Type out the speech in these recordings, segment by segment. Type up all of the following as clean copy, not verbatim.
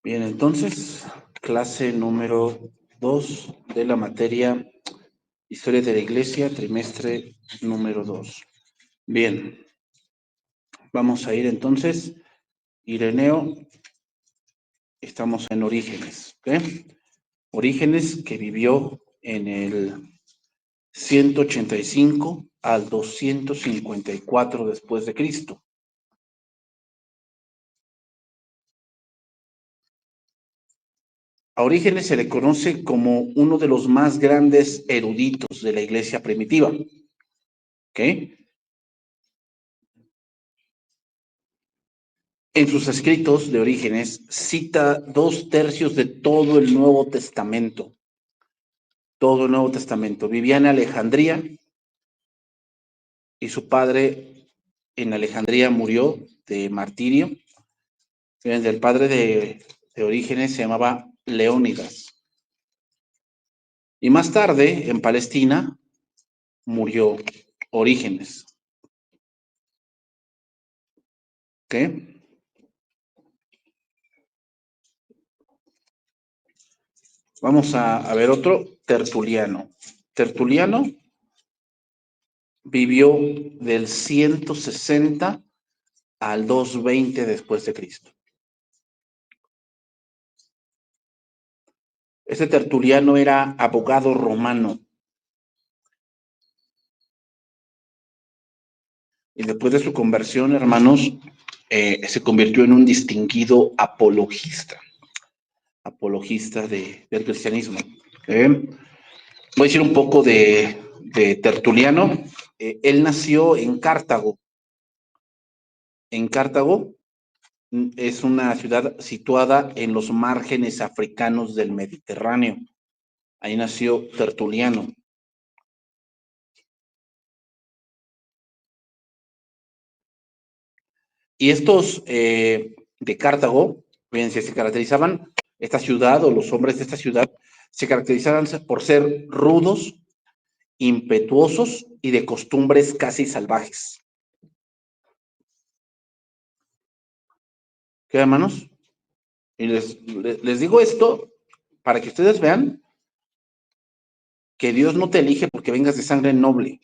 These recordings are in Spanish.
Bien, entonces, clase número 2 de la materia Historia de la Iglesia, trimestre número 2. Bien, vamos a ir entonces, Ireneo, estamos en Orígenes, ¿ok? Orígenes que vivió en el 185 al 254 después de Cristo. A Orígenes se le conoce como uno de los más grandes eruditos de la Iglesia primitiva, ¿ok? En sus escritos de Orígenes cita 2/3 de todo el Nuevo Testamento. Todo el Nuevo Testamento. Vivía en Alejandría y su padre en Alejandría murió de martirio. El padre de Orígenes se llamaba Leónidas. Y más tarde, en Palestina, murió Orígenes. ¿Ok? Vamos a ver otro, Tertuliano. Tertuliano vivió del 160 al 220 después de Cristo. Este Tertuliano era abogado romano. Y después de su conversión, hermanos, se convirtió en un distinguido apologista del cristianismo. Voy a decir un poco de Tertuliano. Él nació en Cartago. En Cartago es una ciudad situada en los márgenes africanos del Mediterráneo. Ahí nació Tertuliano. Y estos de Cartago, fíjense, se caracterizaban, esta ciudad o los hombres de esta ciudad, se caracterizaban por ser rudos, impetuosos y de costumbres casi salvajes. ¿Qué, hermanos? Y les digo esto para que ustedes vean que Dios no te elige porque vengas de sangre noble.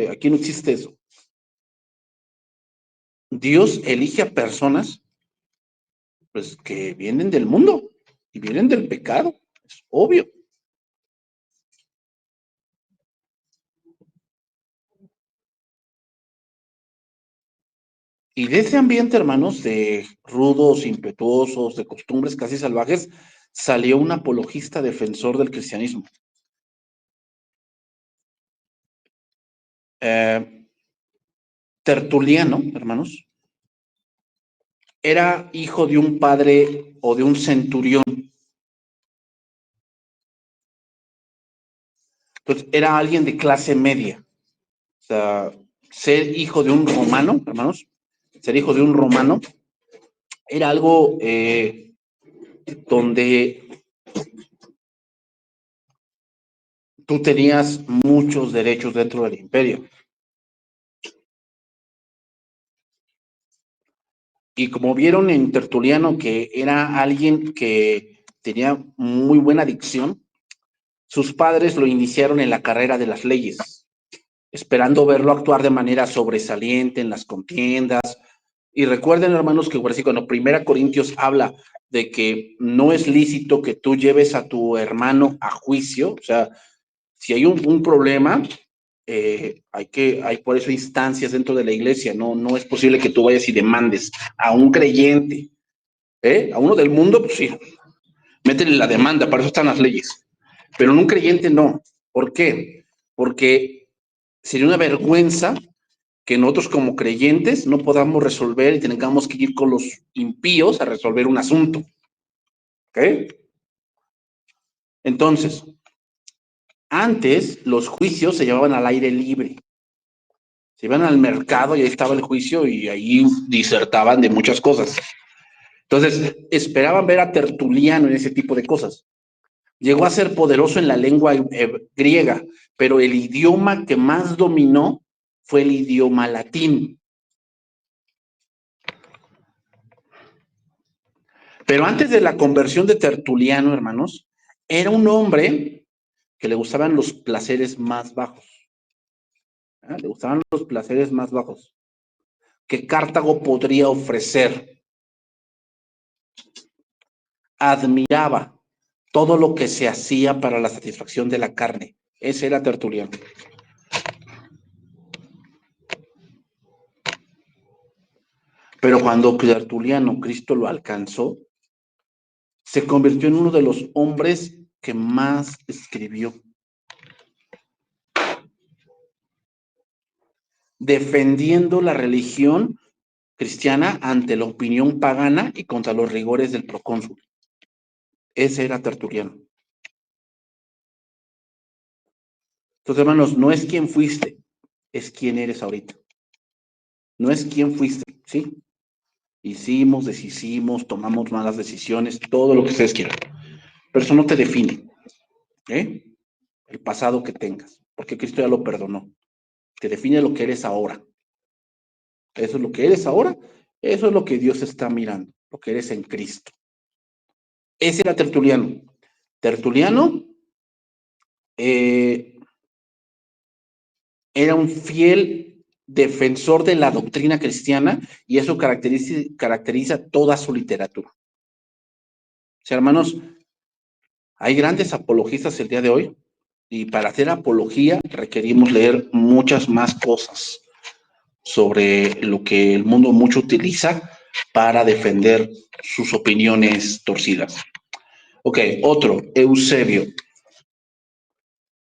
Aquí no existe eso. Dios elige a personas pues, que vienen del mundo y vienen del pecado. Es obvio. Y de ese ambiente, hermanos, de rudos, impetuosos, de costumbres casi salvajes, salió un apologista defensor del cristianismo. Tertuliano, hermanos, era hijo de un padre o de un centurión. Entonces, era alguien de clase media. O sea, ser hijo de un romano, hermanos, ser hijo de un romano, era algo donde tú tenías muchos derechos dentro del imperio. Y como vieron en Tertuliano que era alguien que tenía muy buena dicción, sus padres lo iniciaron en la carrera de las leyes, esperando verlo actuar de manera sobresaliente en las contiendas. Y recuerden, hermanos, que cuando 1 Corintios habla de que no es lícito que tú lleves a tu hermano a juicio, o sea, si hay un problema, hay por eso instancias dentro de la iglesia, no es posible que tú vayas y demandes a un creyente, a uno del mundo, pues sí, métele la demanda, para eso están las leyes, pero en un creyente no. ¿Por qué? Porque sería una vergüenza que nosotros como creyentes no podamos resolver y tengamos que ir con los impíos a resolver un asunto. ¿Ok? Entonces, antes los juicios se llevaban al aire libre. Se iban al mercado y ahí estaba el juicio y ahí disertaban de muchas cosas. Entonces, esperaban ver a Tertuliano en ese tipo de cosas. Llegó a ser poderoso en la lengua griega, pero el idioma que más dominó fue el idioma latín. Pero antes de la conversión de Tertuliano, hermanos, era un hombre que le gustaban los placeres más bajos. Le gustaban los placeres más bajos que Cartago podría ofrecer. Admiraba todo lo que se hacía para la satisfacción de la carne. Ese era Tertuliano. Pero cuando Tertuliano, Cristo lo alcanzó, se convirtió en uno de los hombres que más escribió, defendiendo la religión cristiana ante la opinión pagana y contra los rigores del procónsul. Ese era Tertuliano. Entonces, hermanos, no es quién fuiste, es quién eres ahorita. No es quién fuiste, ¿sí? Hicimos, deshicimos, tomamos malas decisiones, todo lo que ustedes quieran. Pero eso no te define, ¿eh? El pasado que tengas, porque Cristo ya lo perdonó. Te define lo que eres ahora. Eso es lo que eres ahora, eso es lo que Dios está mirando, lo que eres en Cristo. Ese era Tertuliano. Tertuliano era un fiel defensor de la doctrina cristiana y eso caracteriza toda su literatura. O sea, hermanos, hay grandes apologistas el día de hoy y para hacer apología requerimos leer muchas más cosas sobre lo que el mundo mucho utiliza para defender sus opiniones torcidas. Ok, otro, Eusebio.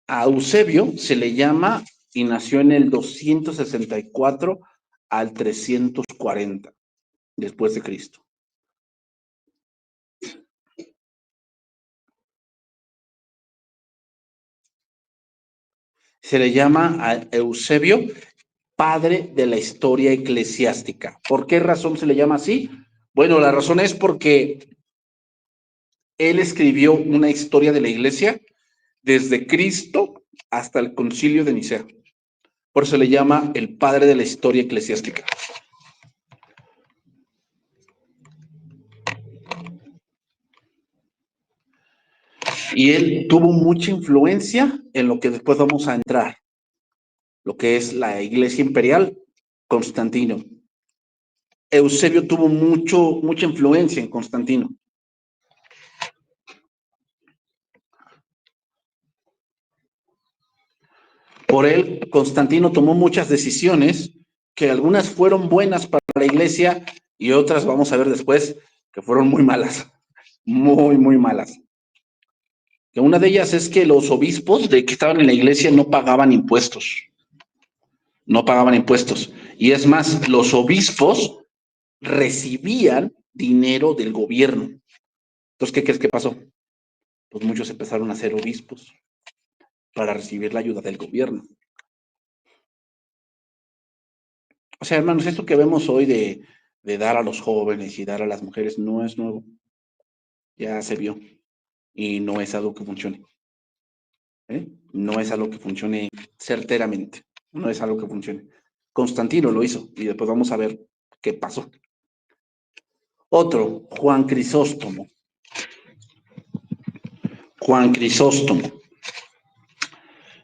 A Eusebio se le llama y nació en el 264 al 340 después de Cristo. Se le llama a Eusebio padre de la historia eclesiástica. ¿Por qué razón se le llama así? Bueno, la razón es porque él escribió una historia de la iglesia desde Cristo hasta el concilio de Nicea. Por eso se le llama el padre de la historia eclesiástica. Y él tuvo mucha influencia en lo que después vamos a entrar, lo que es la iglesia imperial, Constantino. Eusebio tuvo mucha influencia en Constantino. Por él, Constantino tomó muchas decisiones que algunas fueron buenas para la iglesia y otras, vamos a ver después, que fueron muy malas, muy malas. Que una de ellas es que los obispos de que estaban en la iglesia no pagaban impuestos. No pagaban impuestos. Y es más, los obispos recibían dinero del gobierno. Entonces, ¿qué crees que pasó? Pues muchos empezaron a ser obispos para recibir la ayuda del gobierno. O sea, hermanos, esto que vemos hoy de dar a los jóvenes y dar a las mujeres no es nuevo. Ya se vio. Y no es algo que funcione. No es algo que funcione certeramente. No es algo que funcione. Constantino lo hizo y después vamos a ver qué pasó. Otro, Juan Crisóstomo. Juan Crisóstomo.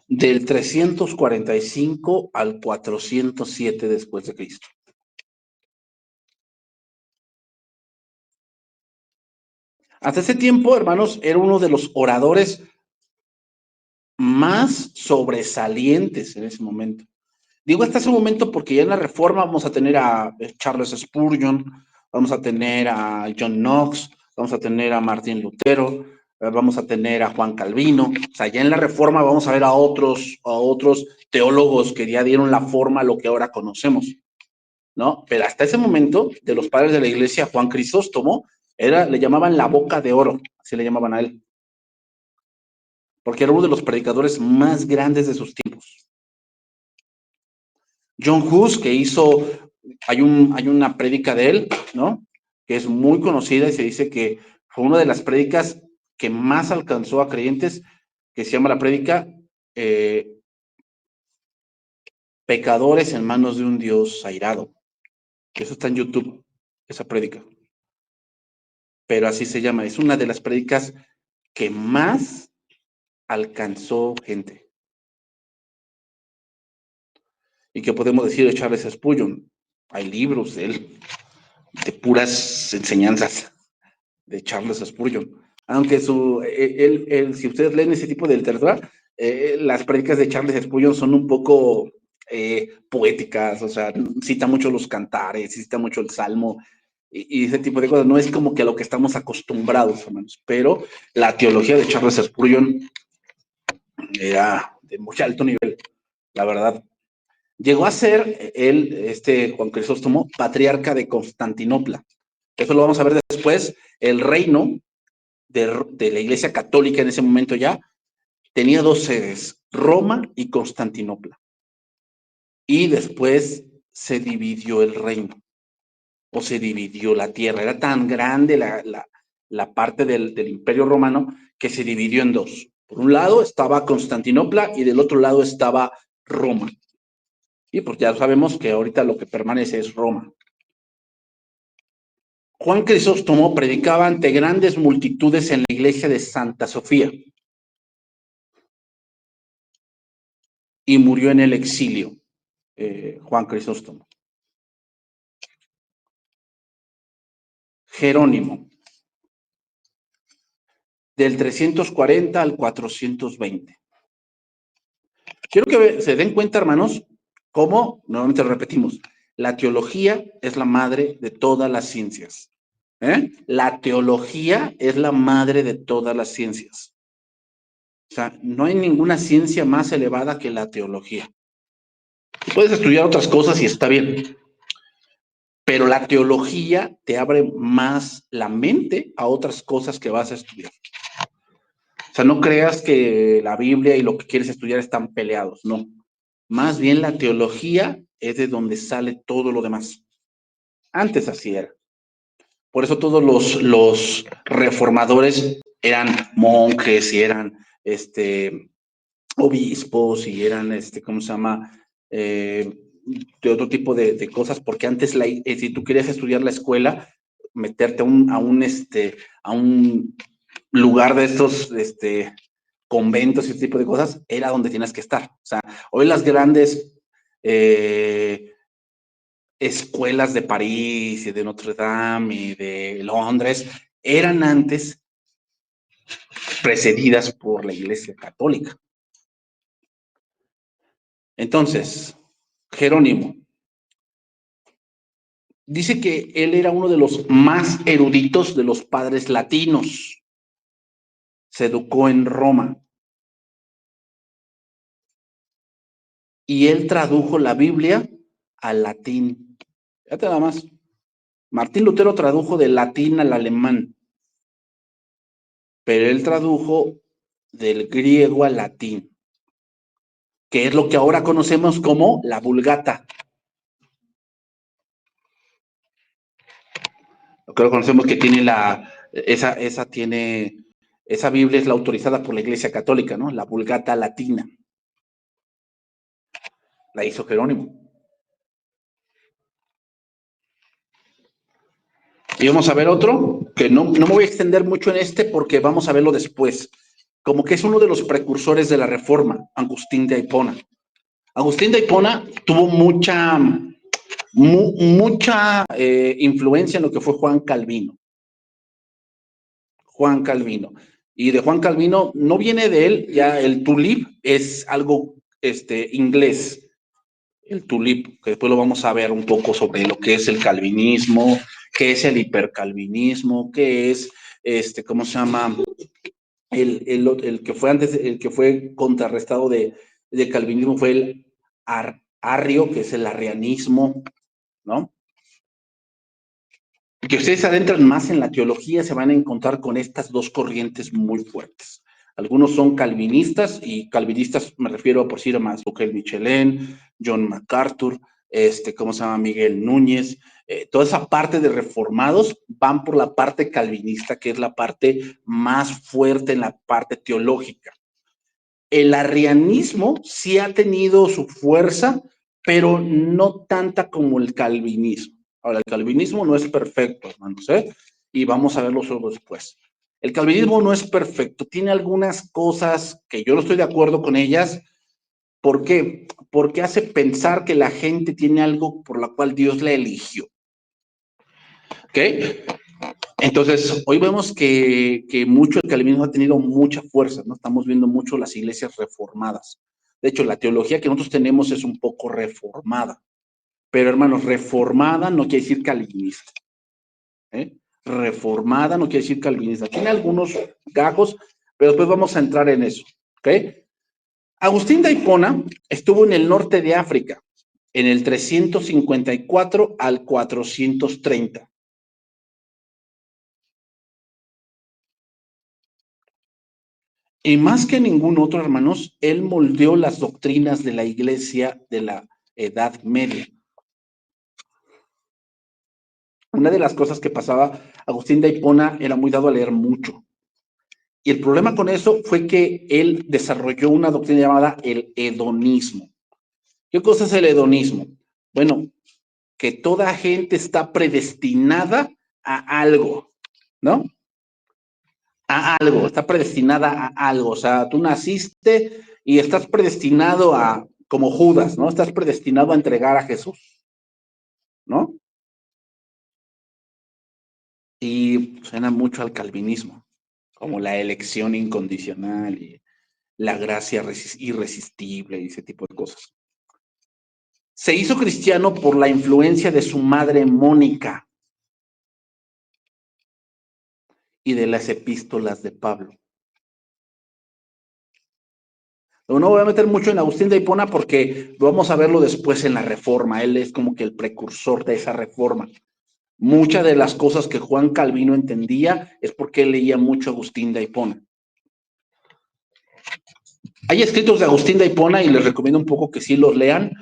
Del 345 al 407 después de Cristo. Hasta ese tiempo, hermanos, era uno de los oradores más sobresalientes en ese momento. Digo hasta ese momento porque ya en la Reforma vamos a tener a Charles Spurgeon, vamos a tener a John Knox, vamos a tener a Martín Lutero, vamos a tener a Juan Calvino. O sea, ya en la Reforma vamos a ver a otros teólogos que ya dieron la forma a lo que ahora conocemos, ¿no? Pero hasta ese momento, de los padres de la iglesia, Juan Crisóstomo, le llamaban la boca de oro, así le llamaban a él, porque era uno de los predicadores más grandes de sus tiempos. John Hus, que hizo, hay una prédica de él, ¿no? Que es muy conocida y se dice que fue una de las prédicas que más alcanzó a creyentes, que se llama la prédica Pecadores en manos de un Dios airado. Eso está en YouTube, esa prédica. pero así se llama. Es una de las prédicas que más alcanzó gente. ¿Y qué podemos decir de Charles Spurgeon? Hay libros de él, de puras enseñanzas de Charles Spurgeon. Aunque si ustedes leen ese tipo de literatura, las prédicas de Charles Spurgeon son un poco poéticas, o sea, cita mucho los cantares, cita mucho el salmo y ese tipo de cosas. No es como que a lo que estamos acostumbrados, hermanos, pero la teología de Charles Spurgeon era de muy alto nivel, la verdad. Llegó a ser Juan Crisóstomo, patriarca de Constantinopla. Eso lo vamos a ver después. El reino de la Iglesia Católica en ese momento ya tenía dos sedes, Roma y Constantinopla. Y después se dividió el reino, o se dividió la tierra. Era tan grande la parte del Imperio Romano que se dividió en dos. Por un lado estaba Constantinopla y del otro lado estaba Roma. Y pues ya sabemos que ahorita lo que permanece es Roma. Juan Crisóstomo predicaba ante grandes multitudes en la iglesia de Santa Sofía y murió en el exilio, Juan Crisóstomo. Jerónimo, del 340 al 420. Quiero que se den cuenta, hermanos, cómo, nuevamente lo repetimos, la teología es la madre de todas las ciencias. La teología es la madre de todas las ciencias. O sea, no hay ninguna ciencia más elevada que la teología. Puedes estudiar otras cosas y está bien, pero la teología te abre más la mente a otras cosas que vas a estudiar. O sea, no creas que la Biblia y lo que quieres estudiar están peleados, no. Más bien la teología es de donde sale todo lo demás. Antes así era. Por eso todos los reformadores eran monjes y eran obispos y eran, ¿cómo se llama? De otro tipo de cosas, porque antes si tú querías estudiar la escuela, meterte a un lugar de estos conventos y ese tipo de cosas, era donde tienes que estar. O sea, hoy las grandes escuelas de París y de Notre Dame y de Londres eran antes precedidas por la Iglesia Católica. Entonces, Jerónimo dice que él era uno de los más eruditos de los padres latinos. Se educó en Roma. Y él tradujo la Biblia al latín. Fíjate nada más. Martín Lutero tradujo del latín al alemán, pero él tradujo del griego al latín, que es lo que ahora conocemos como la Vulgata. Lo que ahora conocemos que tiene esa Biblia es la autorizada por la Iglesia Católica, ¿no? La Vulgata latina. La hizo Jerónimo. Y vamos a ver otro, que no me voy a extender mucho en porque vamos a verlo después. Como que es uno de los precursores de la Reforma, Agustín de Hipona. Agustín de Hipona tuvo mucha influencia en lo que fue Juan Calvino. Juan Calvino. Y de Juan Calvino no viene de él, ya el tulip es algo inglés. El tulip, que después lo vamos a ver un poco sobre lo que es el calvinismo, qué es el hipercalvinismo, qué es, ¿cómo se llama? El que fue antes, el que fue contrarrestado de calvinismo fue el arrio, que es el arrianismo, ¿no? Que ustedes adentran más en la teología, se van a encontrar con estas dos corrientes muy fuertes. Algunos son calvinistas, y calvinistas me refiero a por decir más Michael Michelin, John MacArthur, ¿cómo se llama? Miguel Núñez. Toda esa parte de reformados van por la parte calvinista, que es la parte más fuerte en la parte teológica. El arrianismo sí ha tenido su fuerza, pero no tanta como el calvinismo. Ahora, el calvinismo no es perfecto, hermanos, y vamos a verlo solo después. El calvinismo no es perfecto, tiene algunas cosas que yo no estoy de acuerdo con ellas. ¿Por qué? Porque hace pensar que la gente tiene algo por la cual Dios la eligió. ¿Ok? Entonces, hoy vemos que mucho el calvinismo ha tenido mucha fuerza, ¿no? Estamos viendo mucho las iglesias reformadas. De hecho, la teología que nosotros tenemos es un poco reformada. Pero, hermanos, reformada no quiere decir calvinista. ¿Eh? Reformada no quiere decir calvinista. Tiene algunos gajos, pero después vamos a entrar en eso. ¿Ok? Agustín de Hipona estuvo en el norte de África, en el 354 al 430. Y más que ningún otro, hermanos, él moldeó las doctrinas de la iglesia de la Edad Media. Una de las cosas que pasaba, Agustín de Hipona era muy dado a leer mucho. Y el problema con eso fue que él desarrolló una doctrina llamada el hedonismo. ¿Qué cosa es el hedonismo? Bueno, que toda gente está predestinada a algo, ¿no? A algo, está predestinada a algo. O sea, tú naciste y estás predestinado a, como Judas, ¿no? Estás predestinado a entregar a Jesús, ¿no? Y suena mucho al calvinismo, como la elección incondicional y la gracia irresistible y ese tipo de cosas. Se hizo cristiano por la influencia de su madre Mónica y de las epístolas de Pablo. No voy a meter mucho en Agustín de Hipona porque vamos a verlo después en la Reforma. Él es como que el precursor de esa reforma. Muchas de las cosas que Juan Calvino entendía es porque él leía mucho a Agustín de Hipona. Hay escritos de Agustín de Hipona y les recomiendo un poco que sí los lean,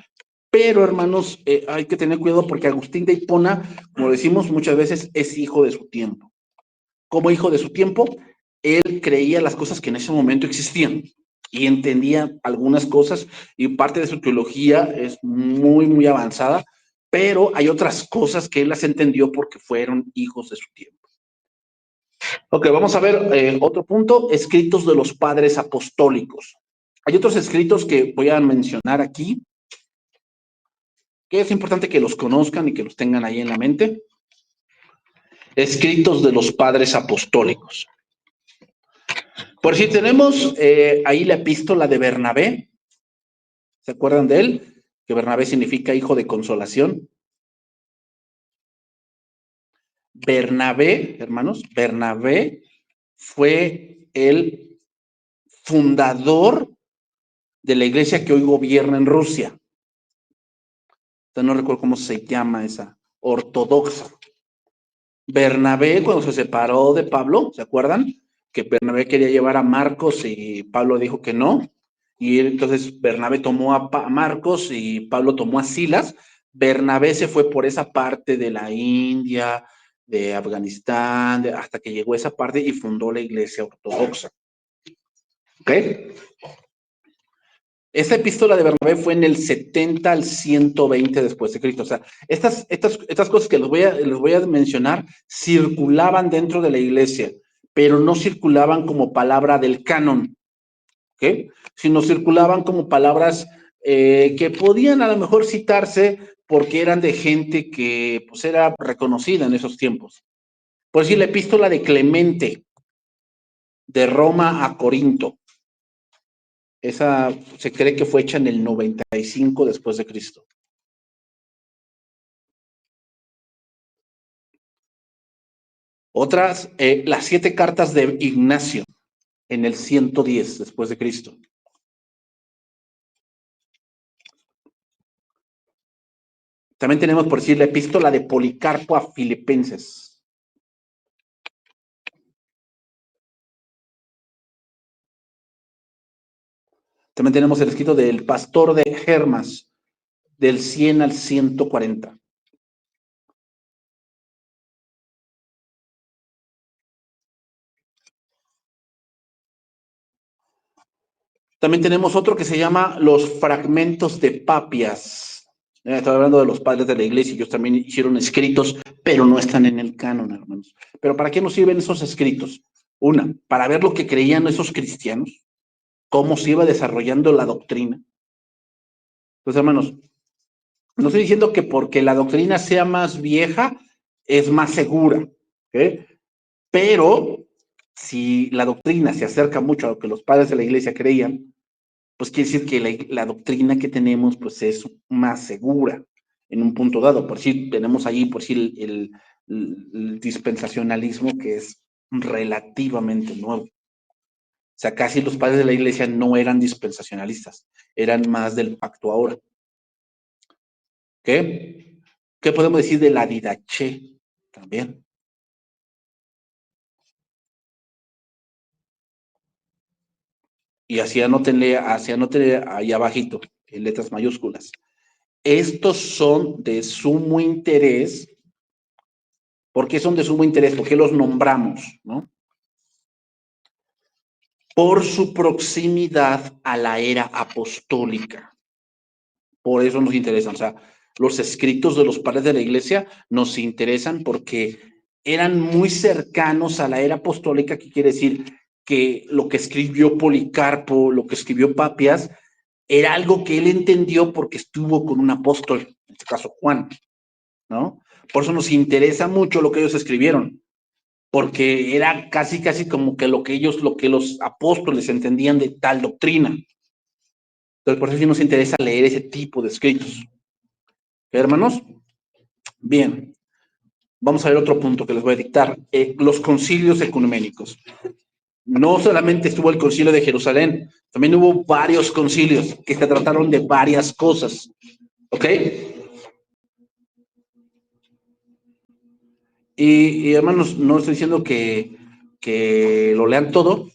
pero hermanos, hay que tener cuidado porque Agustín de Hipona, como decimos muchas veces, es hijo de su tiempo. Como hijo de su tiempo, él creía las cosas que en ese momento existían y entendía algunas cosas y parte de su teología es muy, muy avanzada, pero hay otras cosas que él las entendió porque fueron hijos de su tiempo. Ok, vamos a ver otro punto, escritos de los padres apostólicos. Hay otros escritos que voy a mencionar aquí, que es importante que los conozcan y que los tengan ahí en la mente. Escritos de los padres apostólicos. Por si tenemos ahí la epístola de Bernabé, ¿se acuerdan de él? Que Bernabé significa hijo de consolación. Bernabé, hermanos, Bernabé fue el fundador de la iglesia que hoy gobierna en Rusia. Entonces, no recuerdo cómo se llama esa, ortodoxa. Bernabé, cuando se separó de Pablo, ¿se acuerdan? Que Bernabé quería llevar a Marcos y Pablo dijo que no. Y entonces Bernabé tomó a Marcos y Pablo tomó a Silas. Bernabé se fue por esa parte de la India, de Afganistán, hasta que llegó a esa parte y fundó la iglesia ortodoxa. ¿Ok? Esta epístola de Bernabé fue en el 70 al 120 después de Cristo. O sea, estas cosas que les voy a mencionar circulaban dentro de la iglesia, pero no circulaban como palabra del canon, ¿ok? Sino circulaban como palabras que podían a lo mejor citarse porque eran de gente que pues era reconocida en esos tiempos. Por decir, la epístola de Clemente, de Roma a Corinto. Esa se cree que fue hecha en el 95 después de Cristo. Otras, las 7 cartas de Ignacio en el 110 después de Cristo. También tenemos, por decir, la epístola de Policarpo a Filipenses. También tenemos el escrito del pastor de Hermas, del 100 al 140. También tenemos otro que se llama los fragmentos de Papias. Estoy hablando de los padres de la iglesia, ellos también hicieron escritos, pero no están en el canon, hermanos. Pero ¿para qué nos sirven esos escritos? Una, para ver lo que creían esos cristianos, cómo se iba desarrollando la doctrina. Entonces, hermanos, no estoy diciendo que porque la doctrina sea más vieja es más segura, ¿ok? Pero si la doctrina se acerca mucho a lo que los padres de la iglesia creían, pues quiere decir que la doctrina que tenemos pues es más segura en un punto dado. Por si tenemos ahí, por si el dispensacionalismo que es relativamente nuevo. O sea, casi los padres de la iglesia no eran dispensacionalistas, eran más del pacto ahora. ¿Qué? ¿Qué podemos decir de la didache también? Y así anótenle ahí abajito, en letras mayúsculas. Estos son de sumo interés. ¿Por qué son de sumo interés? ¿Por qué los nombramos? ¿No? Por su proximidad a la era apostólica. Por eso nos interesan. O sea, los escritos de los padres de la iglesia nos interesan porque eran muy cercanos a la era apostólica, que quiere decir que lo que escribió Policarpo, lo que escribió Papias, era algo que él entendió porque estuvo con un apóstol, en este caso Juan, ¿no? Por eso nos interesa mucho lo que ellos escribieron, porque era casi, casi como que lo que los apóstoles entendían de tal doctrina. Entonces, por eso sí nos interesa leer ese tipo de escritos. Hermanos, bien, vamos a ver otro punto que les voy a dictar. Los concilios ecuménicos. No solamente estuvo el concilio de Jerusalén, también hubo varios concilios que se trataron de varias cosas. ¿Ok? Y hermanos, no estoy diciendo que lo lean todo,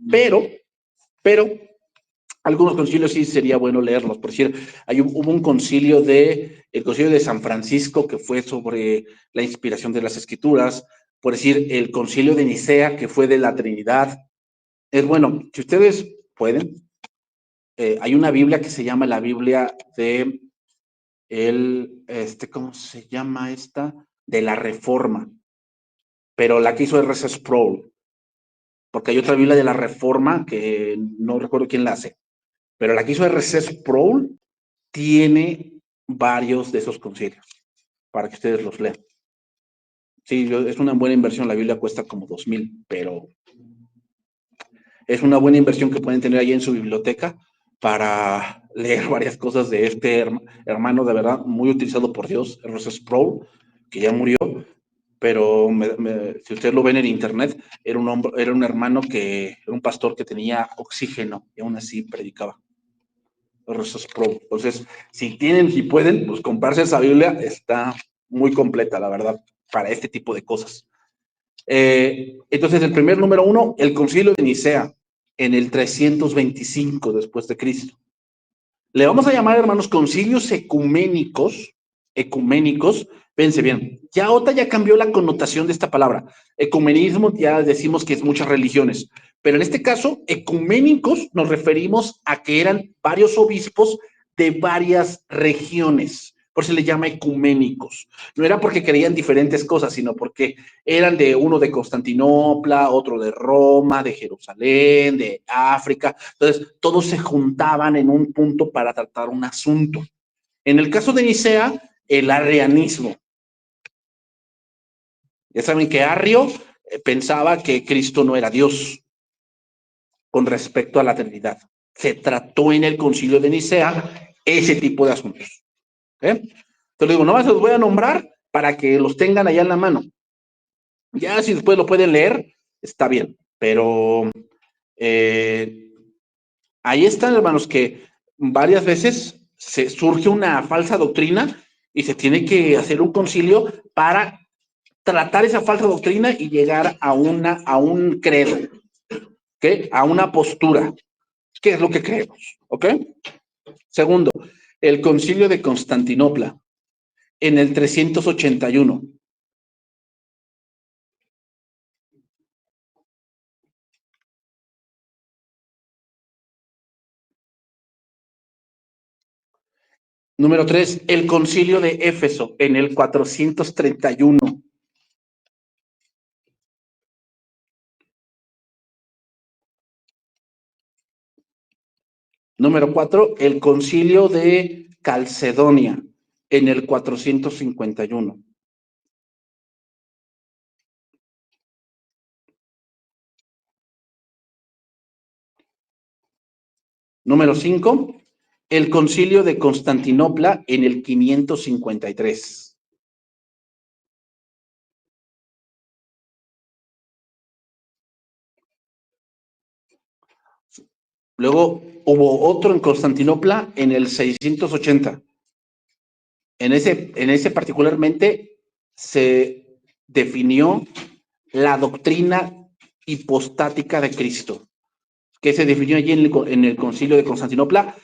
pero algunos concilios sí sería bueno leerlos. Por decir, hubo un concilio el concilio de San Francisco que fue sobre la inspiración de las escrituras. Por decir, el concilio de Nicea que fue de la Trinidad. Es bueno, si ustedes pueden, hay una Biblia que se llama la Biblia de ¿cómo se llama esta? De la Reforma, pero la que hizo R.C. Sproul, porque hay otra Biblia de la Reforma que no recuerdo quién la hace, pero la que hizo R.C. Sproul tiene varios de esos concilios para que ustedes los lean. Sí, es una buena inversión, la Biblia cuesta como 2,000, pero es una buena inversión que pueden tener ahí en su biblioteca para leer varias cosas de este hermano de verdad muy utilizado por Dios, R.C. Sproul, que ya murió, pero si ustedes lo ven en internet, era un hermano era un pastor que tenía oxígeno y aún así predicaba. R.C. Sproul. Entonces, si pueden, pues comprarse esa Biblia, está muy completa, la verdad, para este tipo de cosas. Entonces, el primer número 1, el concilio de Nicea, en el 325 después de Cristo. Le vamos a llamar, hermanos, concilios ecuménicos. Fíjense bien, ya cambió la connotación de esta palabra. Ecumenismo ya decimos que es muchas religiones, pero en este caso, ecuménicos nos referimos a que eran varios obispos de varias regiones. Por eso se le llama ecuménicos. No era porque creían diferentes cosas, sino porque eran de uno de Constantinopla, otro de Roma, de Jerusalén, de África. Entonces, todos se juntaban en un punto para tratar un asunto. En el caso de Nicea, el arrianismo. Ya saben que Arrio pensaba que Cristo no era Dios con respecto a la Trinidad. Se trató en el concilio de Nicea ese tipo de asuntos. Entonces digo, nomás los voy a nombrar para que los tengan allá en la mano. Ya si después lo pueden leer, está bien, pero eh, ahí están, hermanos, que varias veces surge una falsa doctrina y se tiene que hacer un concilio para tratar esa falsa doctrina y llegar a un credo, ¿ok? A una postura. ¿Qué es lo que creemos? ¿Ok? Segundo, el concilio de Constantinopla en el 381. Número 3, el concilio de Éfeso en el 431. Número 4, el concilio de Calcedonia en el 451. Número 5, el concilio de Constantinopla en el 553. Luego hubo otro en Constantinopla en el 680. En ese particularmente se definió la doctrina hipostática de Cristo, que se definió allí en el concilio de Constantinopla,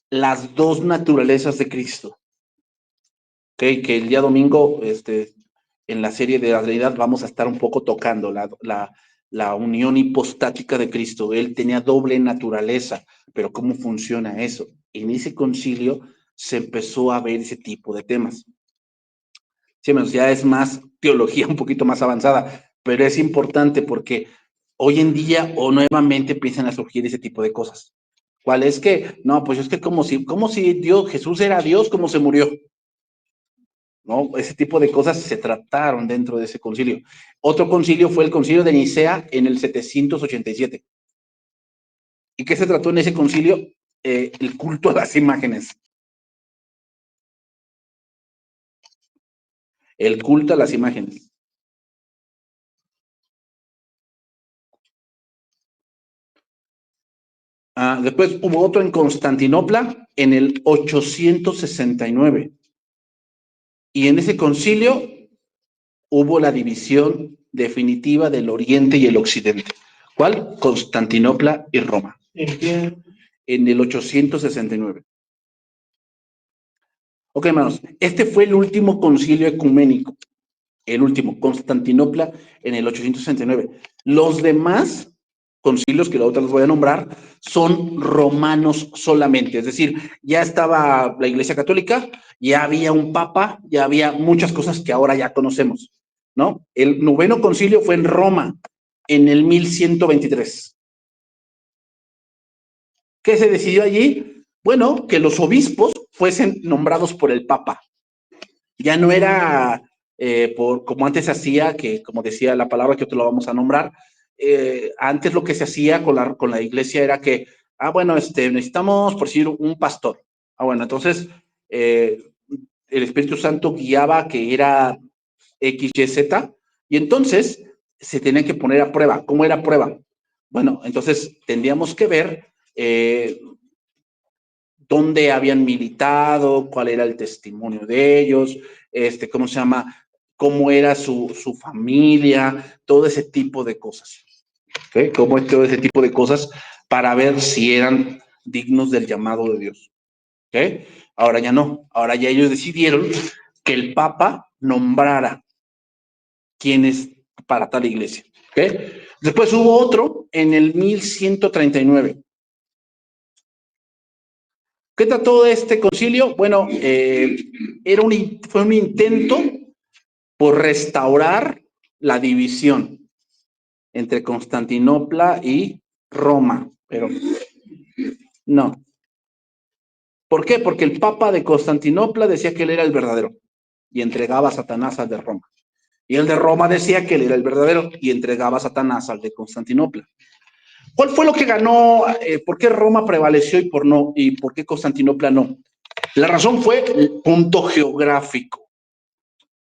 las dos naturalezas de Cristo. Okay, que el día domingo, en la serie de la realidad, vamos a estar un poco tocando la unión hipostática de Cristo. Él tenía doble naturaleza, pero ¿cómo funciona eso? En ese concilio se empezó a ver ese tipo de temas. Sí, ya es más teología un poquito más avanzada, pero es importante porque hoy en día o nuevamente empiezan a surgir ese tipo de cosas. ¿Cuál es que? No, pues es que como si Dios, Jesús era Dios, ¿cómo se murió? ¿No? Ese tipo de cosas se trataron dentro de ese concilio. Otro concilio fue el concilio de Nicea en el 787. ¿Y qué se trató en ese concilio? El culto a las imágenes. El culto a las imágenes. Después hubo otro en Constantinopla en el 869. Y en ese concilio hubo la división definitiva del Oriente y el Occidente. ¿Cuál? Constantinopla y Roma. ¿En qué? En el 869. Ok, hermanos, este fue el último concilio ecuménico. El último, Constantinopla, en el 869. Los demás concilios, que ahorita los voy a nombrar, son romanos solamente. Es decir, ya estaba la Iglesia Católica, ya había un papa, ya había muchas cosas que ahora ya conocemos, ¿no? El noveno concilio fue en Roma, en el 1123. ¿Qué se decidió allí? Bueno, que los obispos fuesen nombrados por el papa. Ya no era como antes se hacía, que como decía la palabra que otro lo vamos a nombrar, antes lo que se hacía con la iglesia era que, bueno, necesitamos, por decir, un pastor. Bueno, entonces el Espíritu Santo guiaba que era X, Y, Z, y entonces se tenía que poner a prueba. ¿Cómo era prueba? Bueno, entonces tendríamos que ver dónde habían militado, cuál era el testimonio de ellos, ¿cómo se llama? Cómo era su familia, todo ese tipo de cosas. ¿Okay? Cómo es todo ese tipo de cosas para ver si eran dignos del llamado de Dios. ¿Okay? Ahora ya no, ahora ya ellos decidieron que el Papa nombrara quienes para tal iglesia. ¿Okay? Después hubo otro en el 1139. ¿Qué trató de este concilio? Bueno, fue un intento por restaurar la división entre Constantinopla y Roma, pero no. ¿Por qué? Porque el Papa de Constantinopla decía que él era el verdadero y entregaba a Satanás al de Roma. Y el de Roma decía que él era el verdadero y entregaba a Satanás al de Constantinopla. ¿Cuál fue lo que ganó? ¿Por qué Roma prevaleció y por qué Constantinopla no? La razón fue el punto geográfico.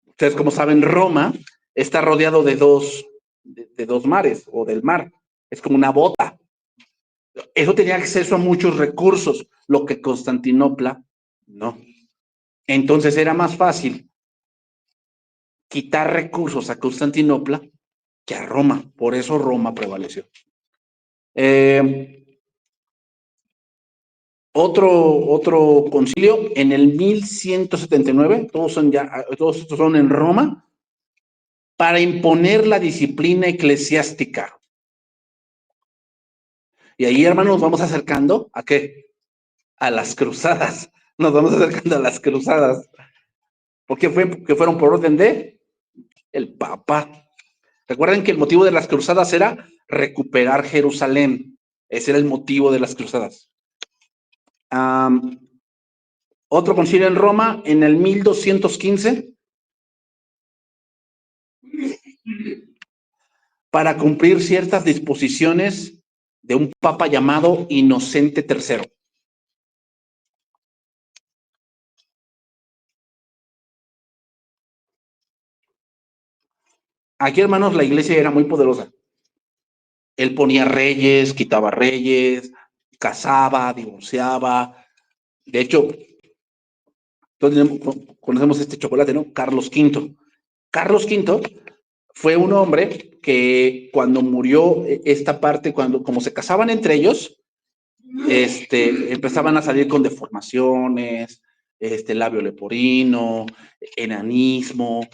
Ustedes, como saben, Roma está rodeado de dos mares o del mar. Es como una bota. Eso tenía acceso a muchos recursos, lo que Constantinopla no. Entonces era más fácil quitar recursos a Constantinopla que a Roma. Por eso Roma prevaleció. Otro concilio en el 1179, todos estos son en Roma, para imponer la disciplina eclesiástica. Y ahí, hermanos, nos vamos acercando ¿a qué? A las cruzadas. Nos vamos acercando a las cruzadas. ¿Por qué fue? Que fueron por orden de el Papa. Recuerden que el motivo de las cruzadas era recuperar Jerusalén. Ese era el motivo de las cruzadas. Otro concilio en Roma en el 1215 para cumplir ciertas disposiciones de un papa llamado Inocente III. Aquí, hermanos, la iglesia era muy poderosa. Él ponía reyes, quitaba reyes, casaba, divorciaba. De hecho, todos conocemos este chocolate, ¿no? Carlos V. Carlos V fue un hombre que cuando murió esta parte, cuando como se casaban entre ellos, empezaban a salir con deformaciones, labio leporino, enanismo,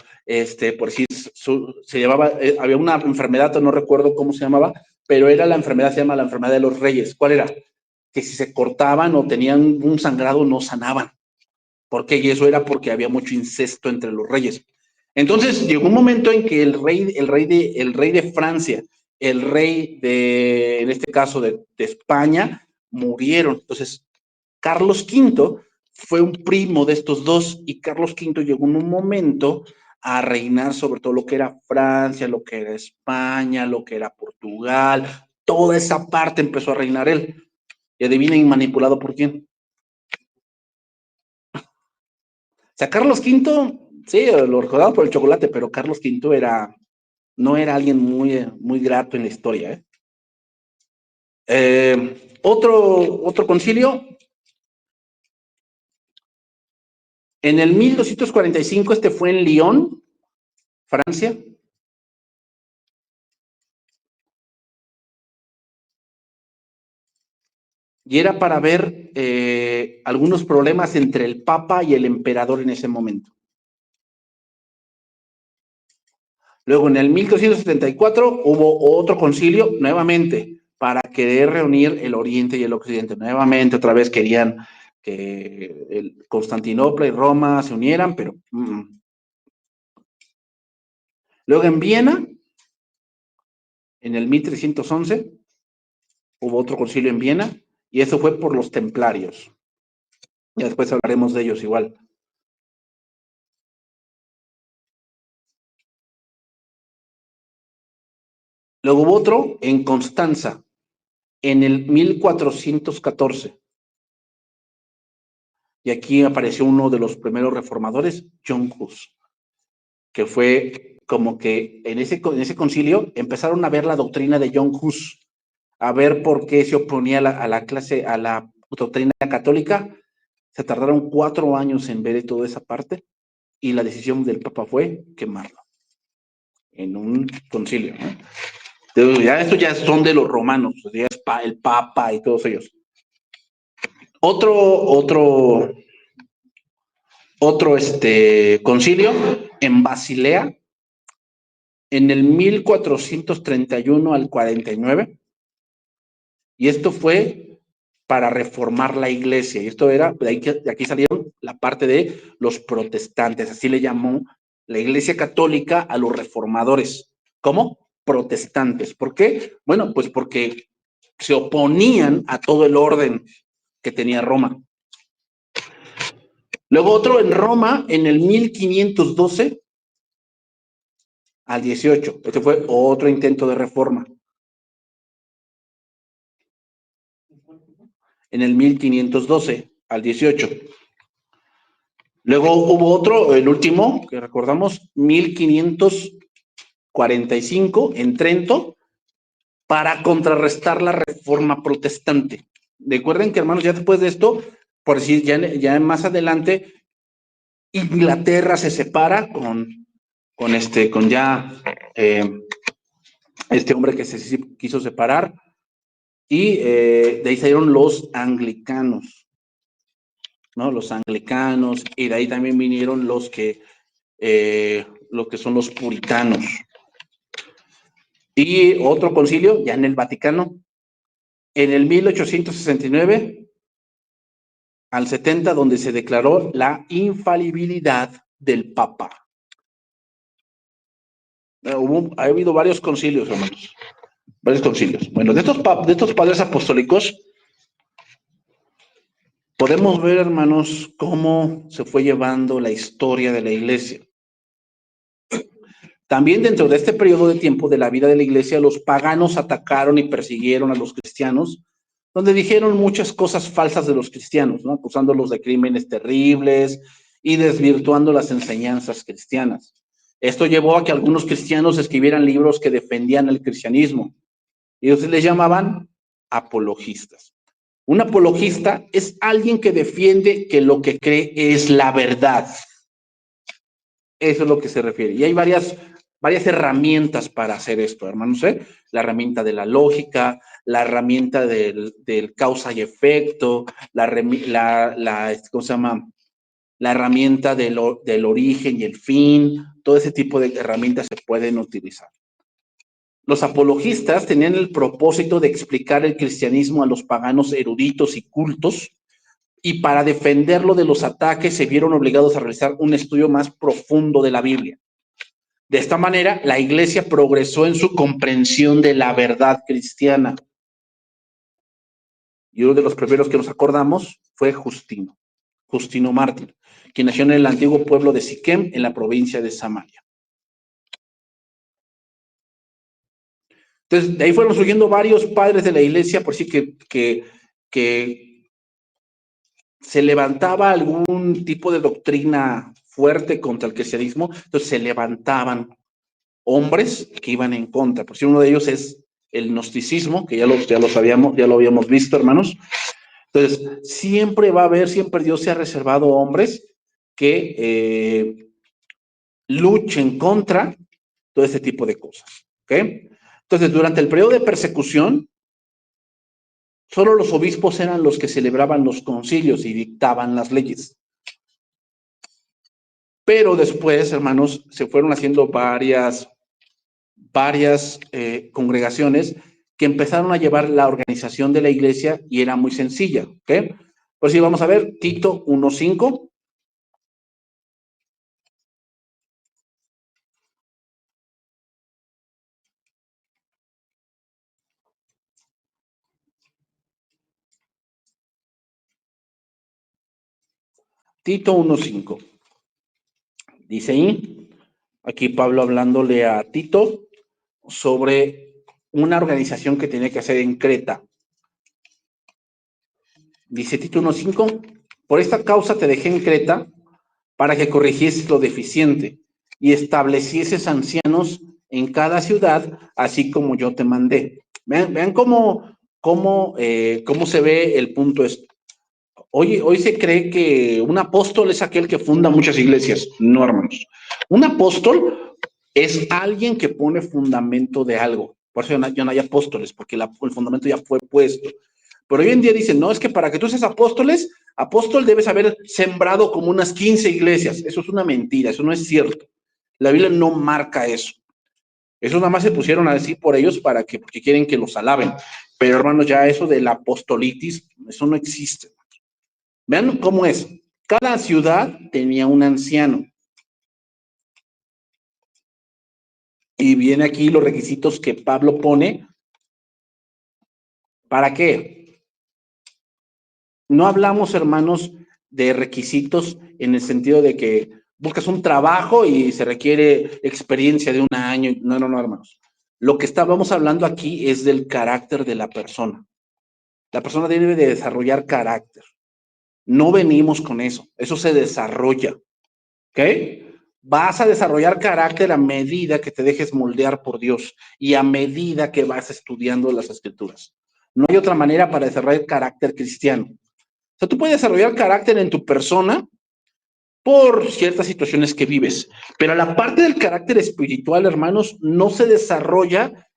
por si se llamaba, había una enfermedad, no recuerdo cómo se llamaba, pero era la enfermedad, se llama la enfermedad de los reyes. ¿Cuál era? Que si se cortaban o tenían un sangrado no sanaban. ¿Por qué? Y eso era porque había mucho incesto entre los reyes. Entonces llegó un momento en que el rey de Francia, el rey de, en este caso de España, murieron. Entonces, Carlos V fue un primo de estos dos y Carlos V llegó en un momento a reinar sobre todo lo que era Francia, lo que era España, lo que era Portugal, toda esa parte empezó a reinar él. Y adivinen, manipulado por quién. O sea, Carlos V, sí, lo recordamos por el chocolate, pero Carlos V no era alguien muy grato en la historia. Otro concilio, en el 1245, fue en Lyon, Francia. Y era para ver algunos problemas entre el Papa y el emperador en ese momento. Luego, en el 1274, hubo otro concilio, nuevamente, para querer reunir el Oriente y el Occidente. Nuevamente, otra vez querían que Constantinopla y Roma se unieran, pero... Luego, en Viena, en el 1311, hubo otro concilio en Viena, y eso fue por los templarios. Ya después hablaremos de ellos igual. Luego hubo otro en Constanza, en el 1414. Y aquí apareció uno de los primeros reformadores, John Hus, que fue como que en ese concilio empezaron a ver la doctrina de John Hus, a ver por qué se oponía a la doctrina católica. Se tardaron 4 años en ver toda esa parte y la decisión del Papa fue quemarlo en un concilio, ¿no? Entonces, estos ya son de los romanos, ya es el Papa y todos ellos. Otro concilio en Basilea en el 1431 al 49, y esto fue para reformar la iglesia, y esto era, de aquí salieron la parte de los protestantes, así le llamó la iglesia católica a los reformadores. ¿Cómo? Protestantes. ¿Por qué? Bueno, pues porque se oponían a todo el orden que tenía Roma. Luego otro en Roma en el 1512 al 18. Este fue otro intento de reforma. En el 1512 al 18. Luego hubo otro, el último, que recordamos, 1545 en Trento, para contrarrestar la reforma protestante. Recuerden que, hermanos, ya después de esto, por decir, ya más adelante, Inglaterra se separa con ya este hombre que se quiso separar, y de ahí salieron los anglicanos, ¿no? Los anglicanos, y de ahí también vinieron lo que son los puritanos. Y otro concilio, ya en el Vaticano, en el 1869, al 70, donde se declaró la infalibilidad del Papa. Ha habido varios concilios, hermanos. Varios concilios. Bueno, de estos padres apostólicos, podemos ver, hermanos, cómo se fue llevando la historia de la iglesia. También dentro de este periodo de tiempo de la vida de la iglesia, los paganos atacaron y persiguieron a los cristianos, donde dijeron muchas cosas falsas de los cristianos, ¿no? Acusándolos de crímenes terribles y desvirtuando las enseñanzas cristianas. Esto llevó a que algunos cristianos escribieran libros que defendían el cristianismo. Y ellos les llamaban apologistas. Un apologista es alguien que defiende que lo que cree es la verdad. Eso es lo que se refiere. Y hay varias herramientas para hacer esto, hermanos. La herramienta de la lógica, la herramienta del causa y efecto, ¿cómo se llama? La herramienta del origen y el fin. Todo ese tipo de herramientas se pueden utilizar. Los apologistas tenían el propósito de explicar el cristianismo a los paganos eruditos y cultos, y para defenderlo de los ataques se vieron obligados a realizar un estudio más profundo de la Biblia. De esta manera, la iglesia progresó en su comprensión de la verdad cristiana. Y uno de los primeros que nos acordamos fue Justino Mártir, quien nació en el antiguo pueblo de Siquem, en la provincia de Samaria. Entonces, de ahí fueron surgiendo varios padres de la iglesia, por sí que se levantaba algún tipo de doctrina fuerte contra el cristianismo, entonces se levantaban hombres que iban en contra. Por si uno de ellos es el gnosticismo, que ya lo sabíamos, ya lo habíamos visto, hermanos. Entonces, siempre Dios se ha reservado hombres que luchen contra todo este tipo de cosas. ¿Ok? Entonces, durante el periodo de persecución, solo los obispos eran los que celebraban los concilios y dictaban las leyes. Pero después, hermanos, se fueron haciendo varias congregaciones que empezaron a llevar la organización de la iglesia y era muy sencilla. ¿Ok? Pues sí, vamos a ver Tito 1:5. Tito 1:5. Dice ahí, aquí Pablo hablándole a Tito sobre una organización que tenía que hacer en Creta. Dice Tito 1:5, por esta causa te dejé en Creta para que corrigieses lo deficiente y establecieses ancianos en cada ciudad, así como yo te mandé. Vean cómo se ve el punto esto. Hoy se cree que un apóstol es aquel que funda muchas iglesias. No, hermanos. Un apóstol es alguien que pone fundamento de algo. Por eso ya no hay apóstoles, porque el fundamento ya fue puesto. Pero hoy en día dicen, no, es que para que tú seas apóstol debes haber sembrado como unas 15 iglesias. Eso es una mentira, eso no es cierto. La Biblia no marca eso. Eso nada más se pusieron a decir por ellos porque quieren que los alaben. Pero hermanos, ya eso de la apostolitis, eso no existe. Vean cómo es. Cada ciudad tenía un anciano. Y viene aquí los requisitos que Pablo pone. ¿Para qué? No hablamos, hermanos, de requisitos en el sentido de que buscas un trabajo y se requiere experiencia de un año. No, hermanos. Lo que estábamos hablando aquí es del carácter de la persona. La persona debe de desarrollar carácter. No venimos con eso. Eso se desarrolla. ¿Ok? Vas a desarrollar carácter a medida que te dejes moldear por Dios y a medida que vas estudiando las Escrituras. No hay otra manera para desarrollar carácter cristiano. O sea, tú puedes desarrollar carácter en tu persona por ciertas situaciones que vives, pero la parte del carácter espiritual, hermanos, no se desarrolla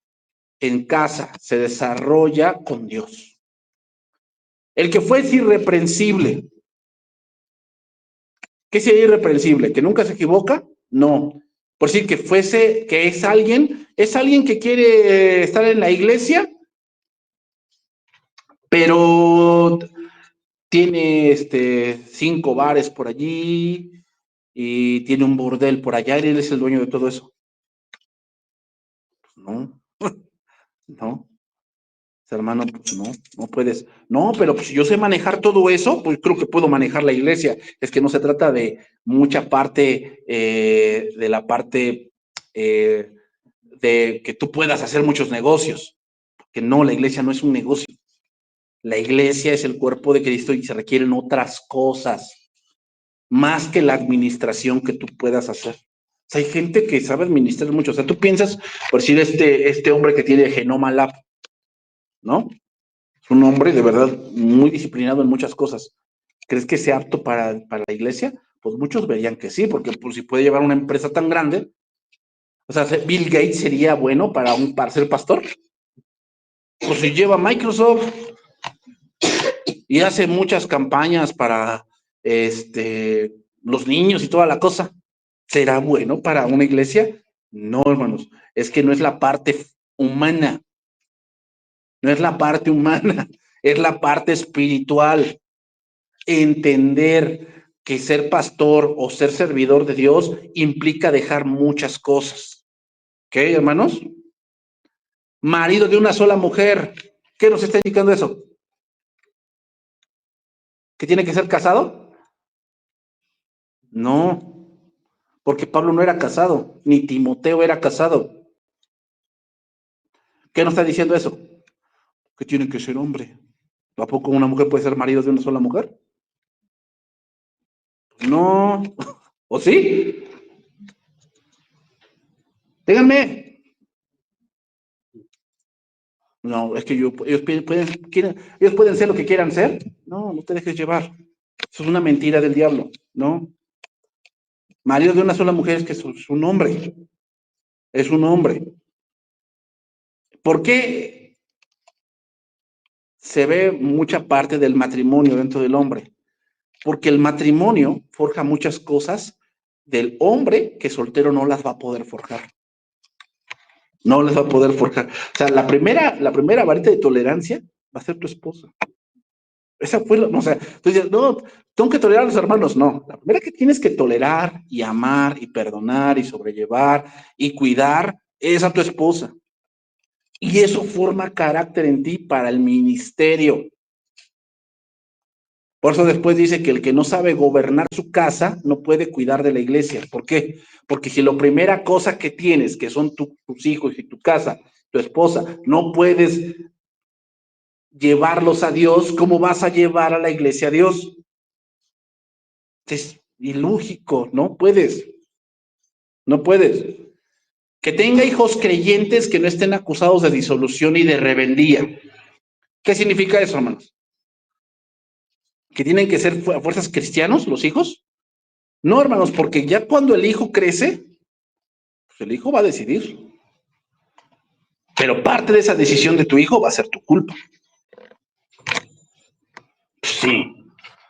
en casa, se desarrolla con Dios. El que fue irreprensible. ¿Qué sería irreprensible? ¿Que nunca se equivoca? No. Por decir que es alguien que quiere estar en la iglesia, pero tiene 5 bares por allí y tiene un burdel por allá y él es el dueño de todo eso. No, no, hermano, pues no puedes. No, pero pues si yo sé manejar todo eso, pues creo que puedo manejar la iglesia. Es que no se trata de mucha parte, de la parte de que tú puedas hacer muchos negocios. Que no, la iglesia no es un negocio. La iglesia es el cuerpo de Cristo y se requieren otras cosas, más que la administración que tú puedas hacer. O sea, hay gente que sabe administrar mucho. O sea, tú piensas, por decir, este hombre que tiene Genoma Lab, ¿no? Es un hombre de verdad muy disciplinado en muchas cosas. ¿Crees que sea apto para la iglesia? Pues muchos verían que sí, porque pues, si puede llevar una empresa tan grande, o sea, Bill Gates sería bueno para ser pastor. Pues si lleva Microsoft y hace muchas campañas para los niños y toda la cosa, ¿será bueno para una iglesia? No, hermanos, es que no es la parte humana, no es la parte humana, es la parte espiritual. Entender que ser pastor o ser servidor de Dios implica dejar muchas cosas. ¿Ok, hermanos? Marido de una sola mujer. ¿Qué nos está indicando eso? ¿Que tiene que ser casado? No, porque Pablo no era casado, ni Timoteo era casado. ¿Qué nos está diciendo eso? Que tiene que ser hombre. ¿A poco una mujer puede ser marido de una sola mujer? No. ¿O sí? Díganme. No, es que ellos pueden ser lo que quieran ser. No, no te dejes llevar. Eso es una mentira del diablo, ¿no? Marido de una sola mujer es que es un hombre. Es un hombre. ¿Por qué se ve mucha parte del matrimonio dentro del hombre? Porque el matrimonio forja muchas cosas del hombre que soltero no las va a poder forjar. No las va a poder forjar. O sea, la primera varita de tolerancia va a ser tu esposa. Esa fue, o sea, tú dices, no, tengo que tolerar a los hermanos. No, la primera que tienes que tolerar y amar y perdonar y sobrellevar y cuidar es a tu esposa. Y eso forma carácter en ti para el ministerio. Por eso después dice que el que no sabe gobernar su casa no puede cuidar de la iglesia. ¿Por qué? Porque si la primera cosa que tienes, que son tus hijos y tu casa, tu esposa, no puedes llevarlos a Dios, ¿cómo vas a llevar a la iglesia a Dios? Es ilógico, no puedes. No puedes. Que tenga hijos creyentes que no estén acusados de disolución y de rebeldía. ¿Qué significa eso, hermanos? ¿Que tienen que ser a fuerzas cristianos los hijos? No, hermanos, porque ya cuando el hijo crece, pues el hijo va a decidir. Pero parte de esa decisión de tu hijo va a ser tu culpa. Sí.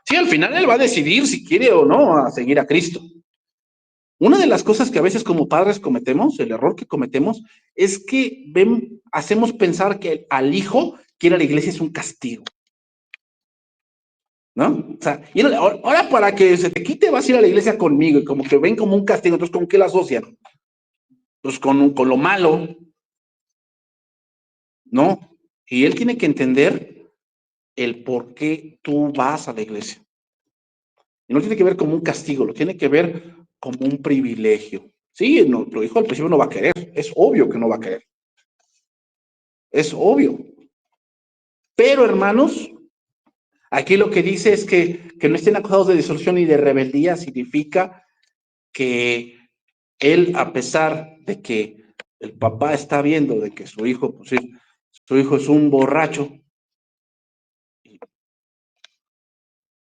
Sí, al final él va a decidir si quiere o no a seguir a Cristo. Una de las cosas que a veces como padres cometemos, el error que cometemos, es que hacemos pensar que al hijo que ir a la iglesia es un castigo. ¿No? O sea, y ahora para que se te quite vas a ir a la iglesia conmigo y como que ven como un castigo, entonces ¿con qué lo asocian? Pues con lo malo, ¿no? Y él tiene que entender el por qué tú vas a la iglesia. Y no tiene que ver como un castigo, lo tiene que ver como un privilegio. Sí, nuestro hijo al principio no va a querer, es obvio que no va a querer. Es obvio. Pero, hermanos, aquí lo que dice es que no estén acusados de disolución y de rebeldía significa que él, a pesar de que el papá está viendo de que su hijo, pues sí, su hijo es un borracho,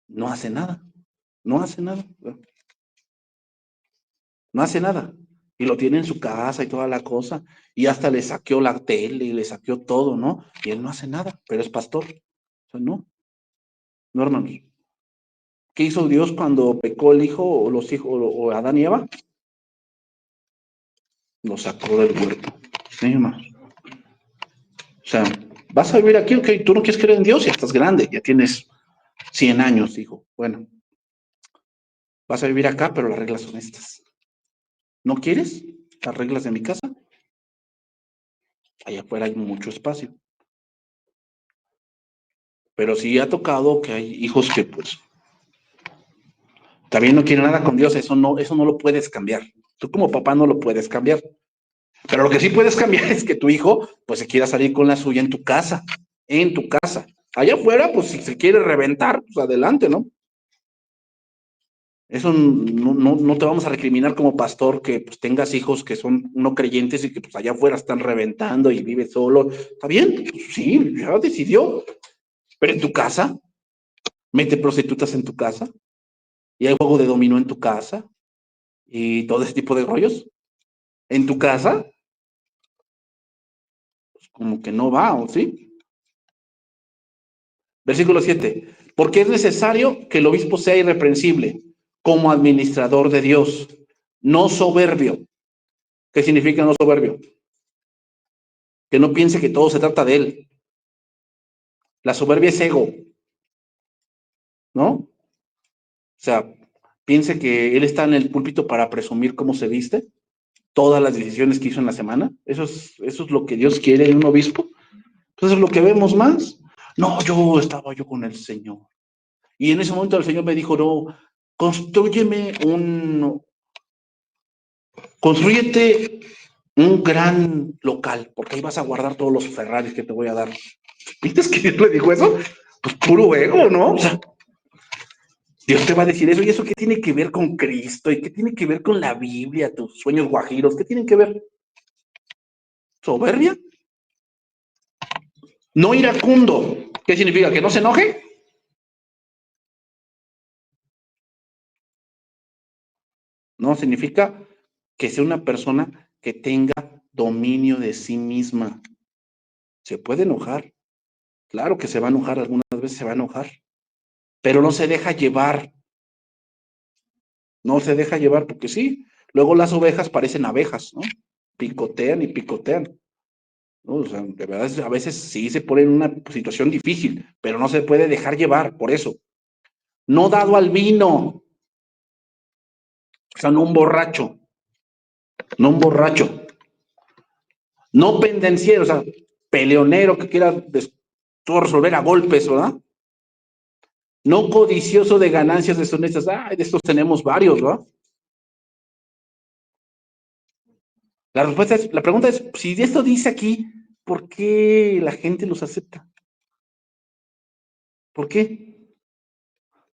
no hace nada, no hace nada, no hace nada. Y lo tiene en su casa y toda la cosa, y hasta le saqueó la tele y le saqueó todo, ¿no? Y él no hace nada, pero es pastor. O sea, no, hermanos. ¿Qué hizo Dios cuando pecó el hijo o los hijos o Adán y Eva? Lo sacó del huerto. Sí, hermanos. O sea, vas a vivir aquí, ok, tú no quieres creer en Dios, ya estás grande, ya tienes 100 años, dijo. Bueno, vas a vivir acá, pero las reglas son estas. ¿No quieres las reglas de mi casa? Allá afuera hay mucho espacio. Pero sí ha tocado que hay hijos que, pues, también no quieren nada con Dios. Eso no lo puedes cambiar. Tú como papá no lo puedes cambiar. Pero lo que sí puedes cambiar es que tu hijo, pues, se quiera salir con la suya en tu casa. En tu casa. Allá afuera, pues, si se quiere reventar, pues, adelante, ¿no? Eso no te vamos a recriminar como pastor que pues, tengas hijos que son no creyentes y que pues allá afuera están reventando y vive solo. ¿Está bien? Pues, sí, ya decidió. Pero en tu casa, mete prostitutas en tu casa y hay juego de dominó en tu casa y todo ese tipo de rollos. En tu casa, pues, como que no va, ¿o sí? Versículo 7. Porque es necesario que el obispo sea irreprensible como administrador de Dios, no soberbio. ¿Qué significa no soberbio? Que no piense que todo se trata de él. La soberbia es ego, ¿no? O sea, piense que él está en el púlpito para presumir cómo se viste, todas las decisiones que hizo en la semana. Eso es lo que Dios quiere en un obispo. Entonces, lo que vemos más. No, estaba yo con el Señor. Y en ese momento el Señor me dijo, no, construyete un gran local, porque ahí vas a guardar todos los Ferraris que te voy a dar. ¿Viste que Dios le dijo eso? Pues puro ego, ¿no? O sea, Dios te va a decir eso, ¿y eso qué tiene que ver con Cristo? ¿Y qué tiene que ver con la Biblia, tus sueños guajiros? ¿Qué tienen que ver? ¿Soberbia? No iracundo. ¿Qué significa? ¿Que no se enoje? No, significa que sea una persona que tenga dominio de sí misma. Se puede enojar. Claro que se va a enojar, algunas veces se va a enojar, pero no se deja llevar. No se deja llevar porque sí. Luego las ovejas parecen abejas, ¿no? Picotean y picotean. ¿No? O sea, de verdad, a veces sí se pone en una situación difícil, pero no se puede dejar llevar por eso. No dado al vino, o sea, no un borracho, no un borracho, no pendenciero, o sea, peleonero que quiera todo resolver a golpes, ¿verdad? No codicioso de ganancias deshonestas. Ay, de estos tenemos varios, ¿verdad? La pregunta es, si esto dice aquí, ¿por qué la gente los acepta? ¿Por qué?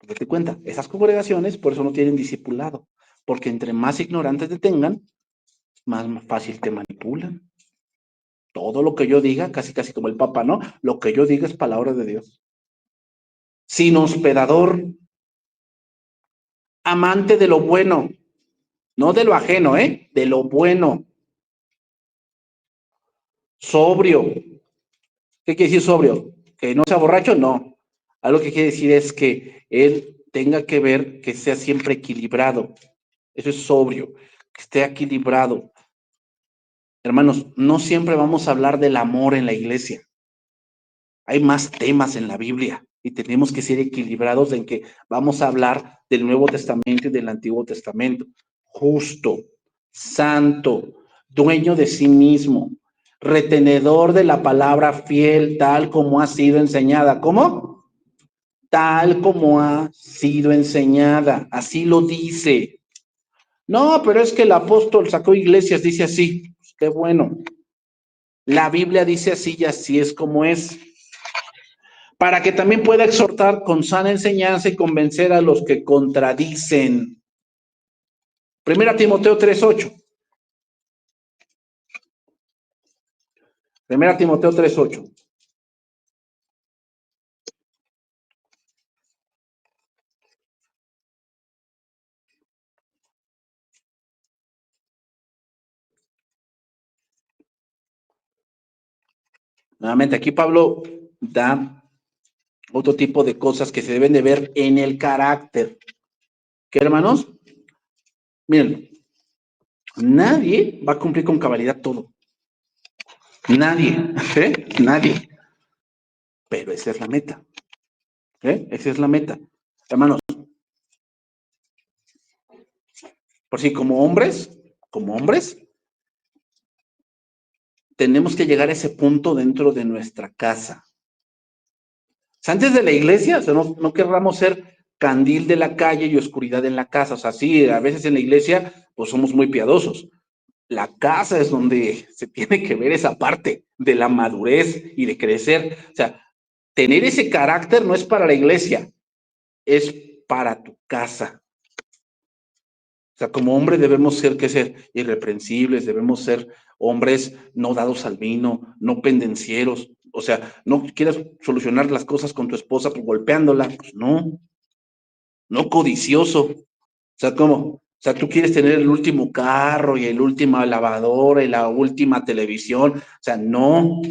Date cuenta, esas congregaciones por eso no tienen discipulado, porque entre más ignorantes te tengan, más fácil te manipulan. Todo lo que yo diga, casi casi como el Papa, ¿no? Lo que yo diga es palabra de Dios. Sin hospedador, amante de lo bueno, no de lo ajeno, ¿eh? De lo bueno. Sobrio. ¿Qué quiere decir sobrio? ¿Que no sea borracho? No. Algo que quiere decir es que él tenga que ver que sea siempre equilibrado. Eso es sobrio, que esté equilibrado. Hermanos, no siempre vamos a hablar del amor en la iglesia. Hay más temas en la Biblia y tenemos que ser equilibrados en que vamos a hablar del Nuevo Testamento y del Antiguo Testamento. Justo, santo, dueño de sí mismo, retenedor de la palabra fiel, tal como ha sido enseñada. ¿Cómo? Tal como ha sido enseñada. Así lo dice. No, pero es que el apóstol sacó iglesias, dice así. Pues qué bueno. La Biblia dice así y así es como es. Para que también pueda exhortar con sana enseñanza y convencer a los que contradicen. Primera Timoteo 3:8. Primera Timoteo 3:8. Nuevamente, aquí Pablo da otro tipo de cosas que se deben de ver en el carácter. ¿Qué, hermanos? Miren, nadie va a cumplir con cabalidad todo. Nadie, ¿eh? Nadie. Pero esa es la meta. Esa es la meta. Hermanos, por si como hombres, tenemos que llegar a ese punto dentro de nuestra casa. O sea, antes de la iglesia, o sea, no querramos ser candil de la calle y oscuridad en la casa. O sea, sí, a veces en la iglesia, pues somos muy piadosos. La casa es donde se tiene que ver esa parte de la madurez y de crecer. O sea, tener ese carácter no es para la iglesia, es para tu casa. O sea, como hombre debemos ser irreprensibles, debemos ser hombres no dados al vino, no pendencieros. O sea, no quieras solucionar las cosas con tu esposa pues, golpeándola, pues no codicioso. O sea, ¿cómo? O sea, tú quieres tener el último carro y el última lavadora y la última televisión. O sea, no,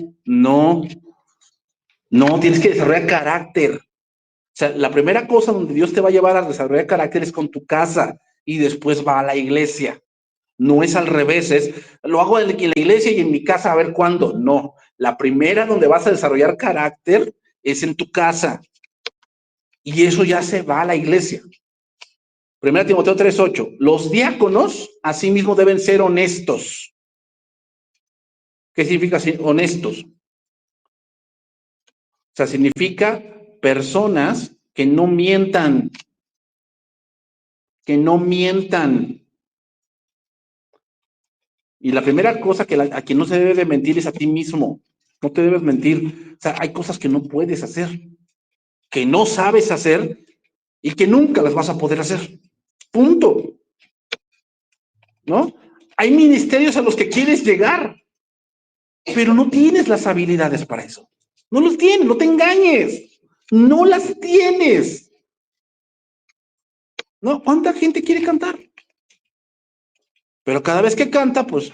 tienes que desarrollar carácter. O sea, la primera cosa donde Dios te va a llevar a desarrollar carácter es con tu casa y después va a la iglesia. No es al revés, lo hago en la iglesia y en mi casa a ver cuándo. No, la primera donde vas a desarrollar carácter es en tu casa y eso ya se va a la iglesia. 1 Timoteo 3:8. Los diáconos asimismo deben ser honestos. ¿Qué significa honestos? O sea, significa personas que no mientan. Y la primera cosa a quien no se debe de mentir es a ti mismo. No te debes mentir. O sea, hay cosas que no puedes hacer, que no sabes hacer y que nunca las vas a poder hacer. Punto. ¿No? Hay ministerios a los que quieres llegar, pero no tienes las habilidades para eso. No los tienes, no te engañes. No las tienes. ¿No? ¿Cuánta gente quiere cantar? Pero cada vez que canta, pues,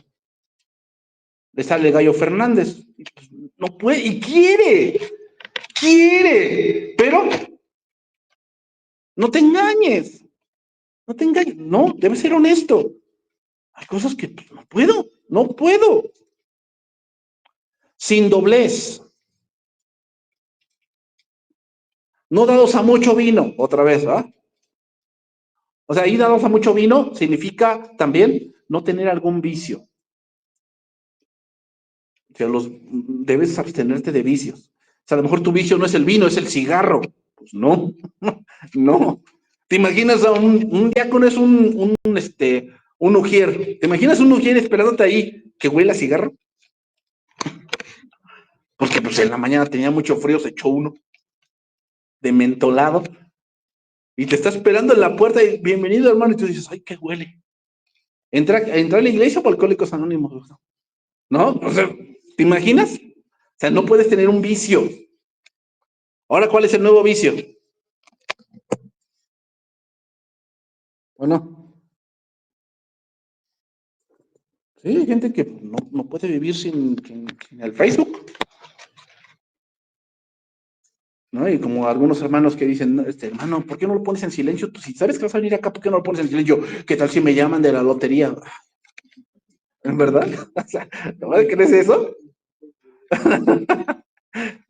le sale Gallo Fernández. No puede, y quiere, pero no te engañes. No, debes ser honesto. Hay cosas que pues, no puedo. Sin doblez. No dados a mucho vino, otra vez, ¿va? O sea, ahí dados a mucho vino significa también no tener algún vicio. O sea, debes abstenerte de vicios. O sea, a lo mejor tu vicio no es el vino, es el cigarro. Pues no, no. ¿Te imaginas a un diácono es un ujier? ¿Te imaginas un ujier esperándote ahí que huele a cigarro? Porque pues en la mañana tenía mucho frío, se echó uno de mentolado y te está esperando en la puerta y bienvenido hermano y tú dices, ay, ¿qué huele? ¿Entra a la iglesia o Alcohólicos Anónimos? ¿No? O sea, ¿te imaginas? O sea, no puedes tener un vicio. Ahora, ¿cuál es el nuevo vicio? Bueno, sí, hay gente que no puede vivir sin el Facebook. ¿No? Y como algunos hermanos que dicen, hermano, ¿por qué no lo pones en silencio? Tú, si sabes que vas a venir acá, ¿por qué no lo pones en silencio? ¿Qué tal si me llaman de la lotería? ¿En verdad? O sea, ¿no crees eso?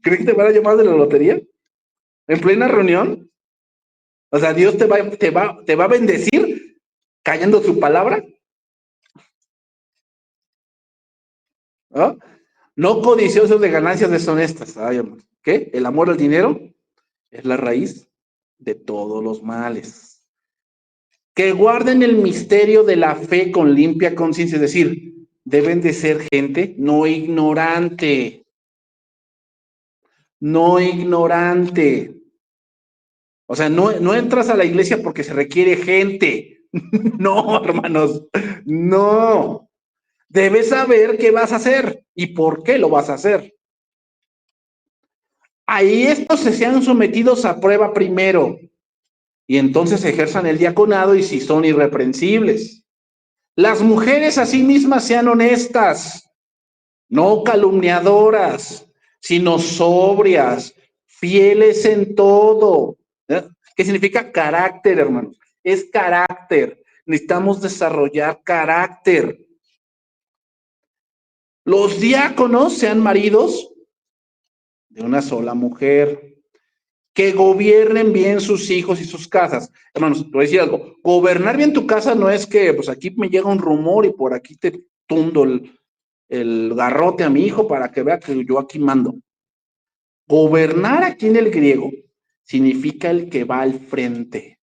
¿Crees que te van a llamar de la lotería? ¿En plena reunión? O sea, Dios te va a bendecir callando su palabra. ¿No? No codiciosos de ganancias deshonestas. Ay, ¿qué? El amor al dinero es la raíz de todos los males. Que guarden el misterio de la fe con limpia conciencia, es decir, deben de ser gente no ignorante. No ignorante. O sea, no entras a la iglesia porque se requiere gente. No, hermanos, no. Debes saber qué vas a hacer y por qué lo vas a hacer. Ahí estos se sean sometidos a prueba primero y entonces ejerzan el diaconado y si son irreprensibles. Las mujeres a sí mismas sean honestas, no calumniadoras, sino sobrias, fieles en todo. ¿Qué significa carácter, hermanos? Es carácter. Necesitamos desarrollar carácter. Los diáconos sean maridos de una sola mujer. que gobiernen bien sus hijos y sus casas. Hermanos, te voy a decir algo, gobernar bien tu casa no es que, pues aquí me llega un rumor y por aquí te tundo el garrote a mi hijo para que vea que yo aquí mando. Gobernar aquí en el griego significa el que va al frente.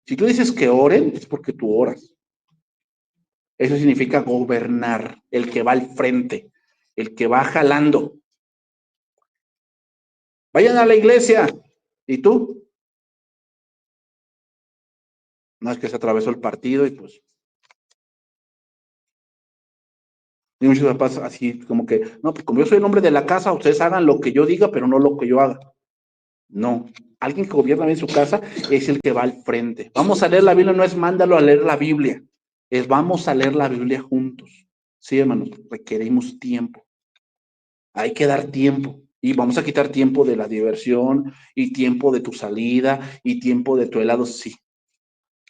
Si tú dices que oren, es porque tú oras. Eso significa gobernar, el que va al frente, el que va jalando. Vayan a la iglesia. ¿Y tú? No, es que se atravesó el partido y pues. Y muchos papás así como que, no, pues como yo soy el hombre de la casa, ustedes hagan lo que yo diga, pero no lo que yo haga. No. Alguien que gobierna bien su casa es el que va al frente. Vamos a leer la Biblia, no es mándalo a leer la Biblia. Es vamos a leer la Biblia juntos. Sí, hermanos, requerimos tiempo. Hay que dar tiempo. Y vamos a quitar tiempo de la diversión y tiempo de tu salida y tiempo de tu helado, sí.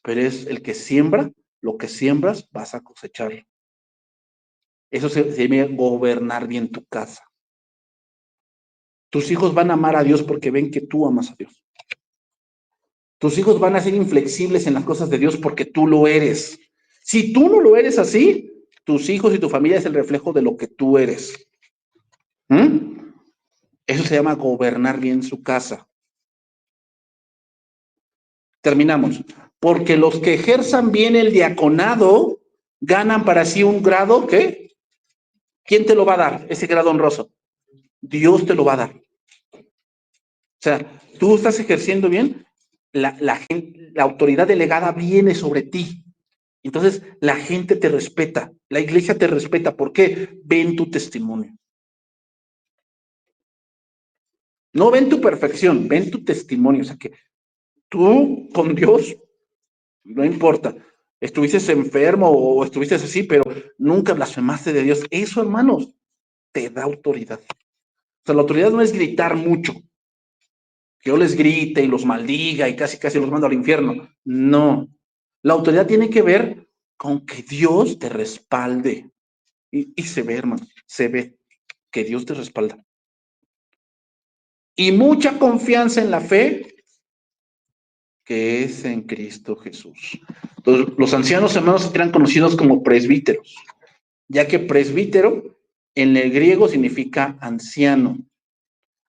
Pero es el que siembra, lo que siembras vas a cosechar. Eso se debe gobernar bien tu casa. Tus hijos van a amar a Dios porque ven que tú amas a Dios. Tus hijos van a ser inflexibles en las cosas de Dios porque tú lo eres. Si tú no lo eres así, tus hijos y tu familia es el reflejo de lo que tú eres. Eso se llama gobernar bien su casa. Terminamos. Porque los que ejerzan bien el diaconado ganan para sí un grado que, ¿quién te lo va a dar? Ese grado honroso. Dios te lo va a dar. O sea, tú estás ejerciendo bien, la autoridad delegada viene sobre ti. Entonces, la gente te respeta, la iglesia te respeta. ¿Por qué? Ven tu testimonio. No ven tu perfección, ven tu testimonio. O sea, que tú con Dios, no importa, estuviste enfermo o estuviste así, pero nunca blasfemaste de Dios. Eso, hermanos, te da autoridad. O sea, la autoridad no es gritar mucho, que yo les grite y los maldiga y casi casi los mando al infierno. No. La autoridad tiene que ver con que Dios te respalde. Y se ve, hermano, se ve que Dios te respalda. Y mucha confianza en la fe que es en Cristo Jesús. Entonces, los ancianos hermanos eran conocidos como presbíteros, ya que presbítero en el griego significa anciano.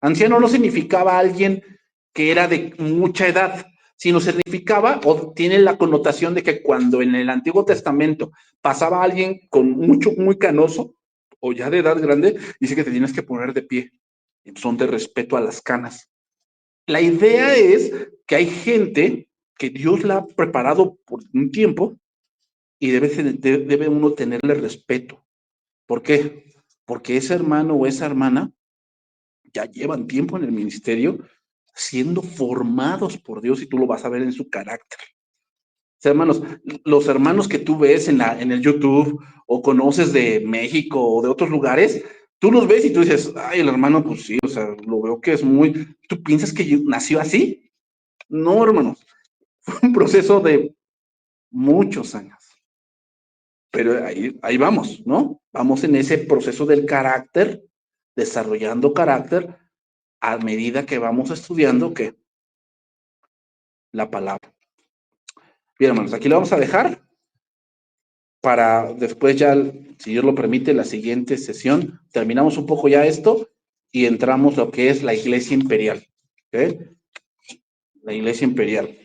Anciano no significaba alguien que era de mucha edad, sino significaba o tiene la connotación de que cuando en el Antiguo Testamento pasaba alguien con mucho, muy canoso o ya de edad grande, dice que te tienes que poner de pie. Son de respeto a las canas. La idea es que hay gente que Dios la ha preparado por un tiempo y debe uno tenerle respeto. ¿Por qué? Porque ese hermano o esa hermana ya llevan tiempo en el ministerio siendo formados por Dios y tú lo vas a ver en su carácter. O sea, hermanos, los hermanos que tú ves en el YouTube o conoces de México o de otros lugares, tú los ves y tú dices, ay, el hermano, pues sí, o sea, lo veo que es muy, ¿tú piensas que nació así? No, hermanos, fue un proceso de muchos años. Pero ahí vamos, ¿no? Vamos en ese proceso del carácter, desarrollando carácter a medida que vamos estudiando que la palabra. Bien, hermanos, aquí lo vamos a dejar para después ya, si Dios lo permite, la siguiente sesión. Terminamos un poco ya esto y entramos lo que es la iglesia imperial. ¿Okay? La iglesia imperial.